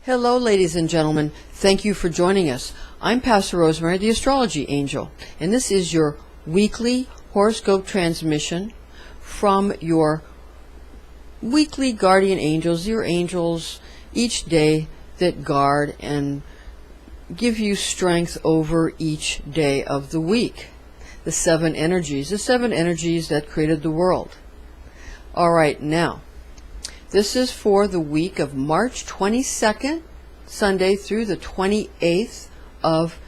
Hello, ladies and gentlemen. Thank you for joining us. I'm Pastor Rosemary, the Astrology Angel, and this is your weekly horoscope transmission from your weekly guardian angels, your angels each day that guard and give you strength over each day of the week. The seven energies that created the world. All right, now, this is for the week of March 22nd, Sunday, through the 28th of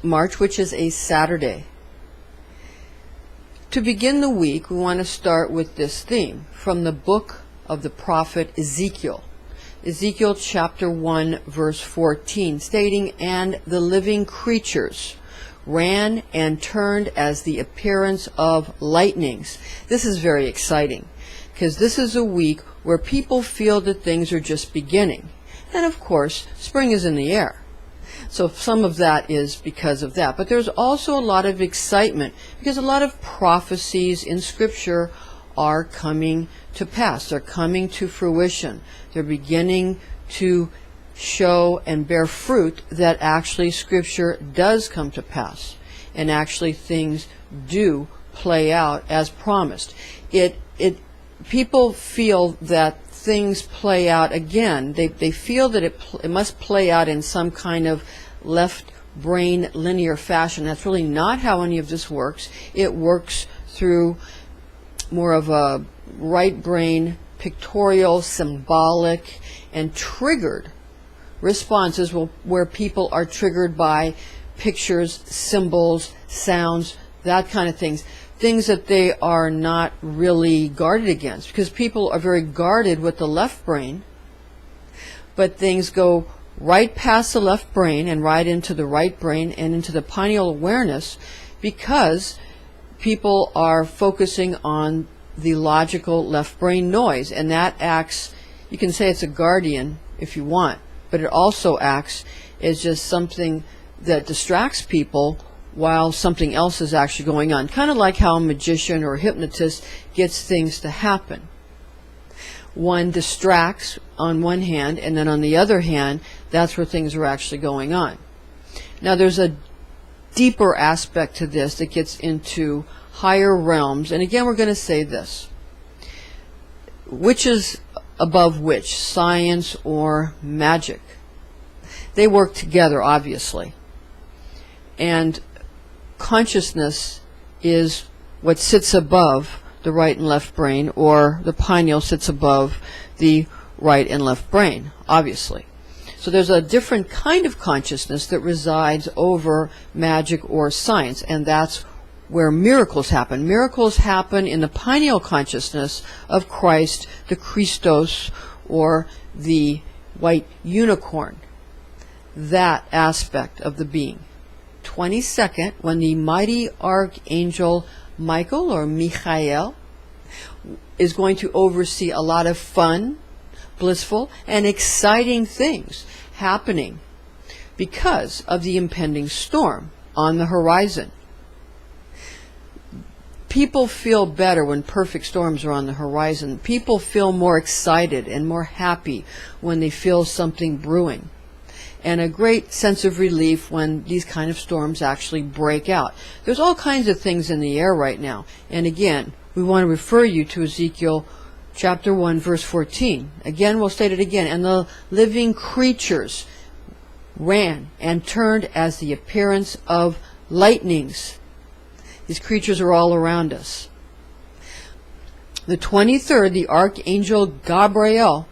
March, which is a Saturday. To begin the week, we want to start with this theme from the book of the prophet Ezekiel. Ezekiel chapter 1, verse 14, stating, "And the living creatures ran and turned as the appearance of lightnings." This is very exciting, because this is a week where people feel that things are just beginning. And of course, spring is in the air. So some of that is because of that. But there's also a lot of excitement, because a lot of prophecies in Scripture are coming to pass. They're coming to fruition. They're beginning to show and bear fruit that actually Scripture does come to pass. And actually things do play out as promised. People feel that things play out again. They feel that it must play out in some kind of left brain linear fashion. That's really not how any of this works. It works through more of a right brain, pictorial, symbolic, and triggered responses where people are triggered by pictures, symbols, sounds, that kind of things. Things that they are not really guarded against, because people are very guarded with the left brain, but things go right past the left brain and right into the right brain and into the pineal awareness, because people are focusing on the logical left brain noise, and that acts, you can say it's a guardian if you want, but it also acts as just something that distracts people while something else is actually going on. Kind of like how a magician or a hypnotist gets things to happen. One distracts on one hand, and then on the other hand, that's where things are actually going on. Now there's a deeper aspect to this that gets into higher realms, and again we're going to say this. Which is above which, science or magic? They work together, obviously. And consciousness is what sits above the right and left brain, or the pineal sits above the right and left brain, obviously. So there's a different kind of consciousness that resides over magic or science, and that's where miracles happen. Miracles happen in the pineal consciousness of Christ, the Christos, or the white unicorn. That aspect of the being. 22nd, when the mighty Archangel Michael, or Mikha'il, is going to oversee a lot of fun, blissful, and exciting things happening because of the impending storm on the horizon. People feel better when perfect storms are on the horizon. People feel more excited and more happy when they feel something brewing. And a great sense of relief when these kind of storms actually break out. There's all kinds of things in the air right now. And again, we want to refer you to Ezekiel chapter 1, verse 14. Again, we'll state it again. "And the living creatures ran and turned as the appearance of lightnings." These creatures are all around us. The 23rd, the Archangel Gabriel,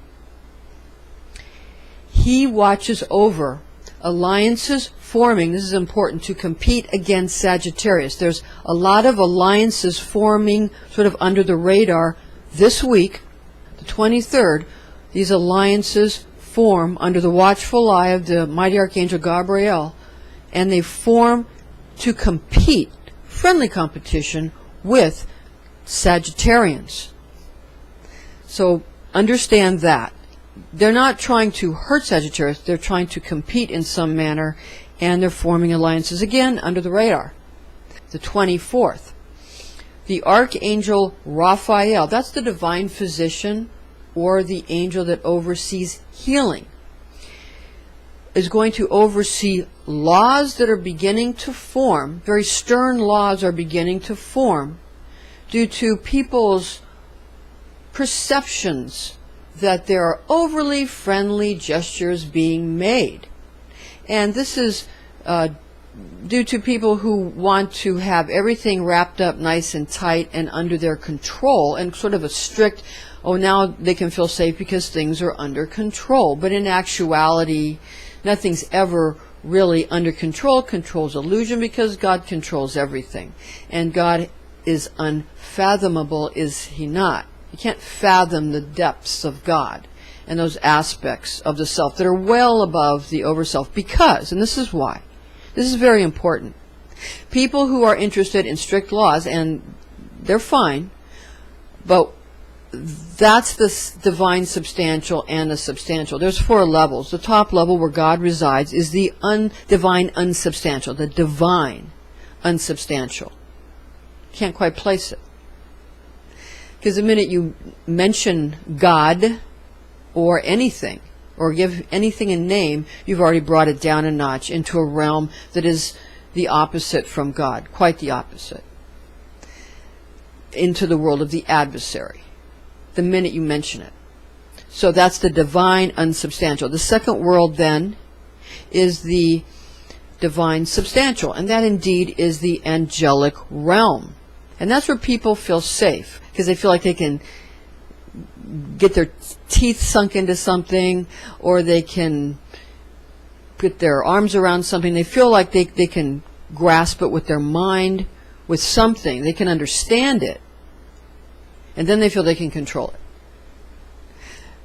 he watches over alliances forming. This is important, to compete against Sagittarius. There's a lot of alliances forming sort of under the radar this week, the 23rd. These alliances form under the watchful eye of the mighty Archangel Gabriel, and they form to compete, friendly competition, with Sagittarians. So understand that. They're not trying to hurt Sagittarius, they're trying to compete in some manner, and they're forming alliances again under the radar. The 24th, the Archangel Raphael, that's the divine physician, or the angel that oversees healing. is going to oversee laws that are beginning to form. Very stern laws are beginning to form due to people's perceptions that there are overly friendly gestures being made. And this is due to people who want to have everything wrapped up nice and tight and under their control, and sort of a strict, oh, now they can feel safe because things are under control. But in actuality, nothing's ever really under control. Control's illusion, because God controls everything. And God is unfathomable, is he not? You can't fathom the depths of God and those aspects of the self that are well above the overself, because, and this is why, this is very important, people who are interested in strict laws, and they're fine, but that's the divine substantial and the substantial. There's 4 levels. The top level, where God resides, is the divine unsubstantial, the divine unsubstantial. Can't quite place it. Because the minute you mention God or anything, or give anything a name, you've already brought it down a notch into a realm that is the opposite from God, quite the opposite, into the world of the adversary, the minute you mention it. So that's the divine unsubstantial. The second world then is the divine substantial, and that indeed is the angelic realm. And that's where people feel safe, because they feel like they can get their teeth sunk into something, or they can get their arms around something. They feel like they can grasp it with their mind, with something. They can understand it. And then they feel they can control it.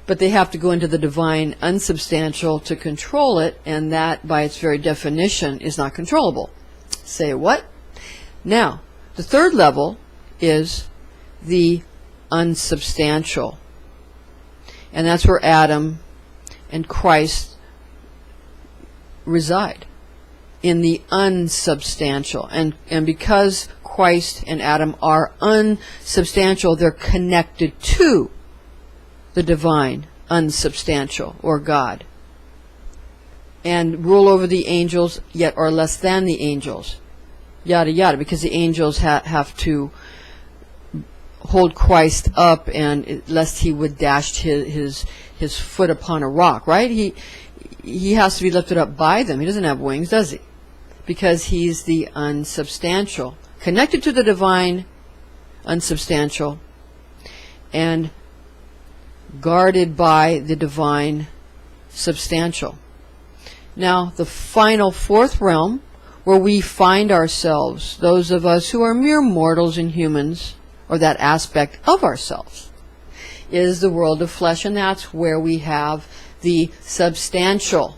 But they have to go into the divine unsubstantial to control it, and that, by its very definition, is not controllable. Say what? Now, the third level is the unsubstantial. And that's where Adam and Christ reside, in the unsubstantial. And because Christ and Adam are unsubstantial, they're connected to the divine unsubstantial, or God, and rule over the angels, yet are less than the angels, yada yada, because the angels have to hold Christ up, and lest he would dash his foot upon a rock, right? He has to be lifted up by them. He doesn't have wings, does he? Because he's the unsubstantial, connected to the divine unsubstantial, and guarded by the divine substantial. Now, the final 4th realm, where we find ourselves, those of us who are mere mortals and humans, or that aspect of ourselves, is the world of flesh, and that's where we have the substantial.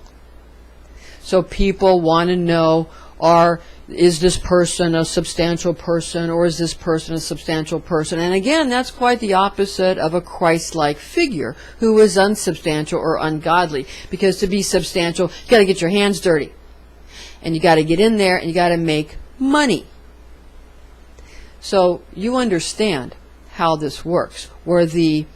So people want to know, is this person a substantial person, or is this person a substantial person? And again, that's quite the opposite of a Christ-like figure who is unsubstantial or ungodly. Because to be substantial, you got to get your hands dirty, and you got to get in there, and you got to make money. So you understand how this works, where the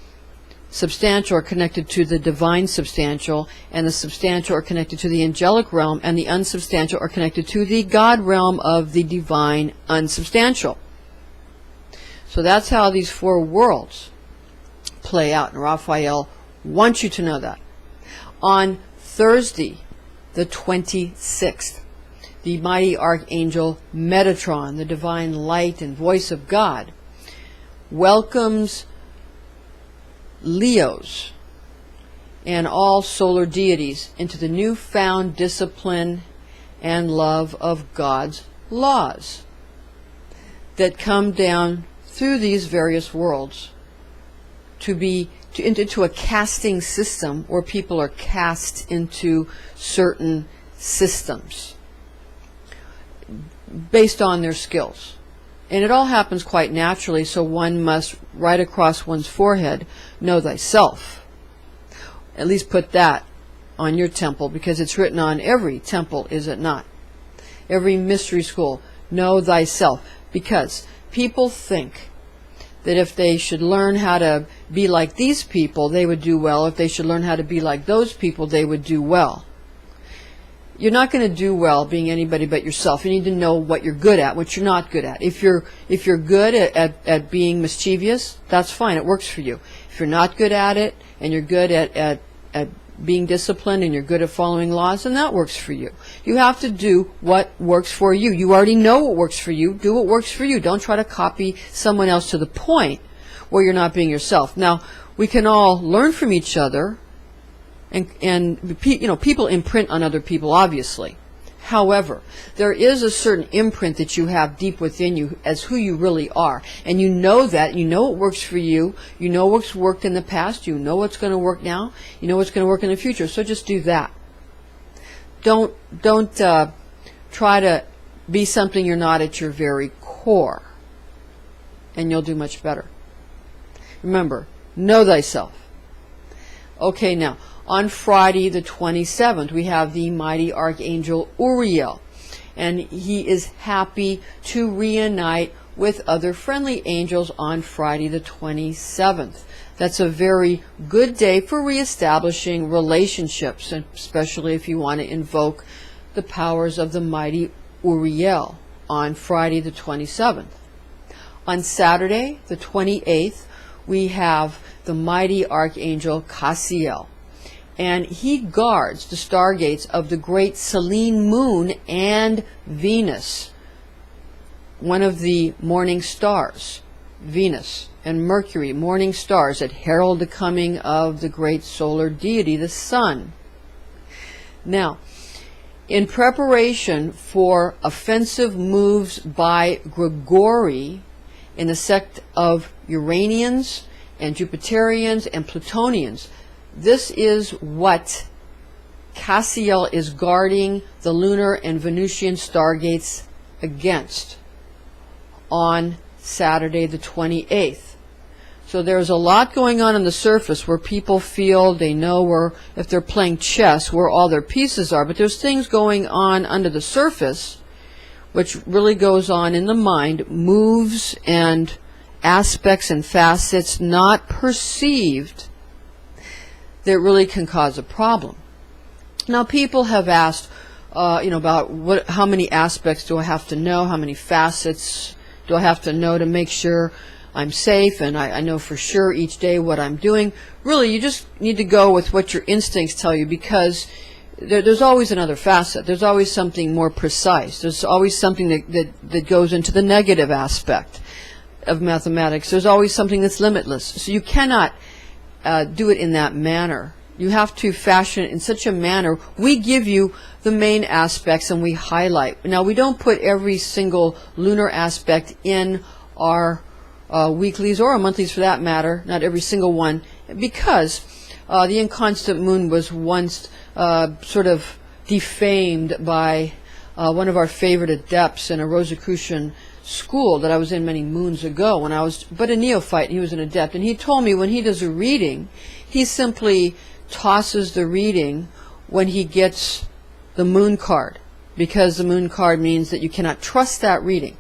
substantial are connected to the divine substantial, and the substantial are connected to the angelic realm, and the unsubstantial are connected to the God realm of the divine unsubstantial. So that's how these 4 worlds play out, and Raphael wants you to know that. On Thursday, the 26th, the mighty Archangel Metatron, the divine light and voice of God, welcomes Leos and all solar deities into the newfound discipline and love of God's laws that come down through these various worlds into a casting system, where people are cast into certain systems based on their skills. And it all happens quite naturally, so one must, right across one's forehead, know thyself. At least put that on your temple, because it's written on every temple, is it not? Every mystery school, know thyself. Because people think that if they should learn how to be like these people, they would do well. If they should learn how to be like those people, they would do well. you're not going to do well being anybody but yourself. You need to know what you're good at, what you're not good at. If you're good at being mischievous, that's fine. It works for you. If you're not good at it, and you're good at being disciplined, and you're good at following laws, then that works for you. You have to do what works for you. You already know what works for you. Do what works for you. Don't try to copy someone else to the point where you're not being yourself. Now, we can all learn from each other. And people imprint on other people, obviously. However, there is a certain imprint that you have deep within you as who you really are. And you know that. You know what works for you. You know what's worked in the past. You know what's going to work now. You know what's going to work in the future. So just do that. Don't try to be something you're not at your very core. And you'll do much better. Remember, know thyself. Okay, now, on Friday the 27th, we have the mighty Archangel Uriel. And he is happy to reunite with other friendly angels on Friday the 27th. That's a very good day for reestablishing relationships, especially if you want to invoke the powers of the mighty Uriel on Friday the 27th. On Saturday the 28th, we have the mighty Archangel Cassiel. And he guards the stargates of the great Selene moon and Venus, one of the morning stars, Venus and Mercury, morning stars that herald the coming of the great solar deity, the sun. Now, in preparation for offensive moves by Gregory in the sect of Uranians and Jupiterians and Plutonians, this is what Cassiel is guarding the lunar and Venusian stargates against on Saturday the 28th. So there's a lot going on the surface where people feel they know where, if they're playing chess, where all their pieces are. But there's things going on under the surface, which really goes on in the mind, moves and aspects and facets not perceived, that really can cause a problem. Now, people have asked, about how many aspects do I have to know? How many facets do I have to know to make sure I'm safe and I know for sure each day what I'm doing? Really, you just need to go with what your instincts tell you, because there's always another facet. There's always something more precise. There's always something that goes into the negative aspect of mathematics. There's always something that's limitless. So you cannot do it in that manner. You have to fashion it in such a manner. We give you the main aspects and we highlight. Now, we don't put every single lunar aspect in our weeklies or our monthlies for that matter, not every single one, because the inconstant moon was once sort of defamed by one of our favorite adepts in a Rosicrucian school that I was in many moons ago when I was but a neophyte. He was an adept, and he told me when he does a reading, he simply tosses the reading when he gets the moon card, because the moon card means that you cannot trust that reading.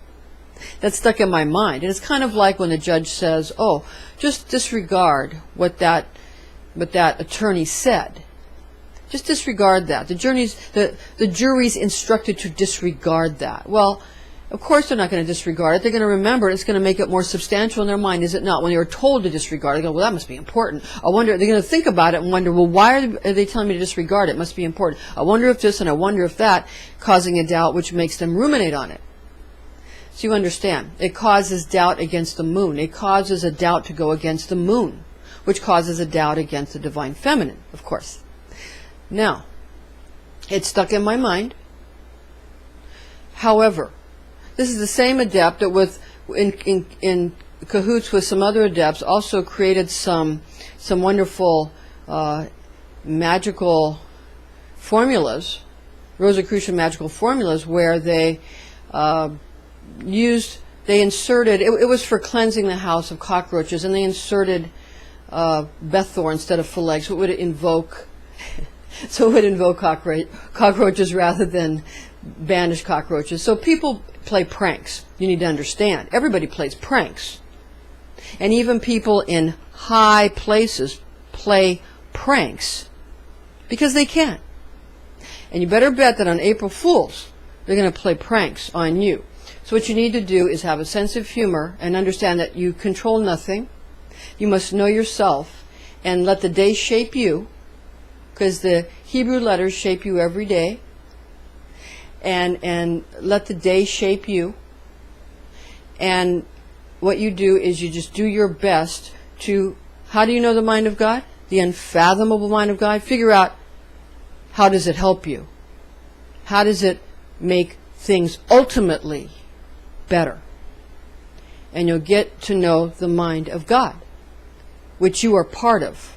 That stuck in my mind, and it's kind of like when the judge says, "Oh, just disregard what that attorney said. Just disregard that. The jury's instructed to disregard that." Well, of course they're not going to disregard it. They're going to remember it. It's going to make it more substantial in their mind, is it not? When they were told to disregard it, they go, well, that must be important. I wonder, they're going to think about it and wonder, well, why are they telling me to disregard it? It must be important. I wonder if this and I wonder if that, causing a doubt which makes them ruminate on it. So you understand, it causes doubt against the moon. It causes a doubt to go against the moon, which causes a doubt against the divine feminine, of course. Now, it stuck in my mind. However, this is the same adept that in cahoots with some other adepts also created some wonderful magical formulas, Rosicrucian magical formulas, where they inserted, it was for cleansing the house of cockroaches, and they inserted Bethor instead of Phileg, so it would invoke cockroaches rather than banish cockroaches. So people play pranks. You need to understand. Everybody plays pranks. And even people in high places play pranks because they can. And you better bet that on April Fools, they're going to play pranks on you. So what you need to do is have a sense of humor and understand that you control nothing. You must know yourself and let the day shape you, because the Hebrew letters shape you every day. And let the day shape you. And what you do is you just do your best to, how do you know the mind of God? The unfathomable mind of God? Figure out, how does it help you? How does it make things ultimately better? And you'll get to know the mind of God, which you are part of.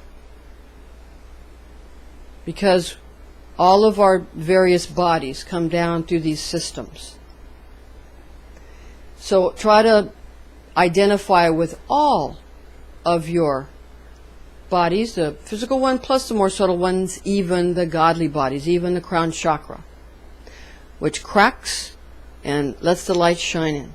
Because all of our various bodies come down through these systems. So try to identify with all of your bodies, the physical one plus the more subtle ones, even the godly bodies, even the crown chakra, which cracks and lets the light shine in.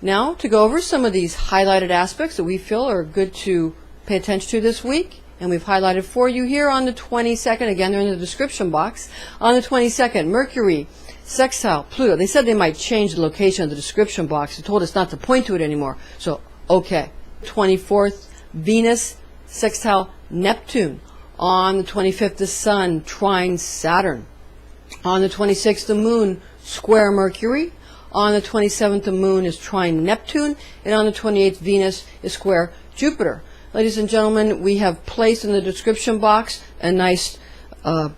Now, to go over some of these highlighted aspects that we feel are good to pay attention to this week, and we've highlighted for you here on the 22nd. Again, they're in the description box. On the 22nd, Mercury, sextile, Pluto. They said they might change the location of the description box. They told us not to point to it anymore. So, okay. 24th, Venus, sextile, Neptune. On the 25th, the Sun, trine Saturn. On the 26th, the Moon, square Mercury. On the 27th, the Moon is trine Neptune. And on the 28th, Venus is square Jupiter. Ladies and gentlemen, we have placed in the description box a nice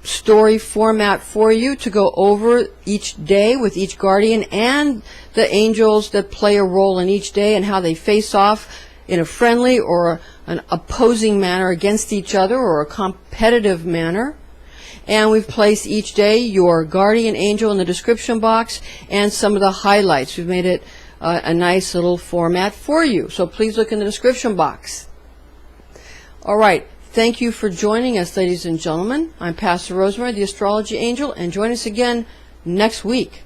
story format for you to go over each day with each guardian and the angels that play a role in each day and how they face off in a friendly or an opposing manner against each other or a competitive manner. And we've placed each day your guardian angel in the description box and some of the highlights. We've made it a nice little format for you. So please look in the description box. All right. Thank you for joining us, ladies and gentlemen. I'm Pastor Rosemary, the Astrology Angel, and join us again next week.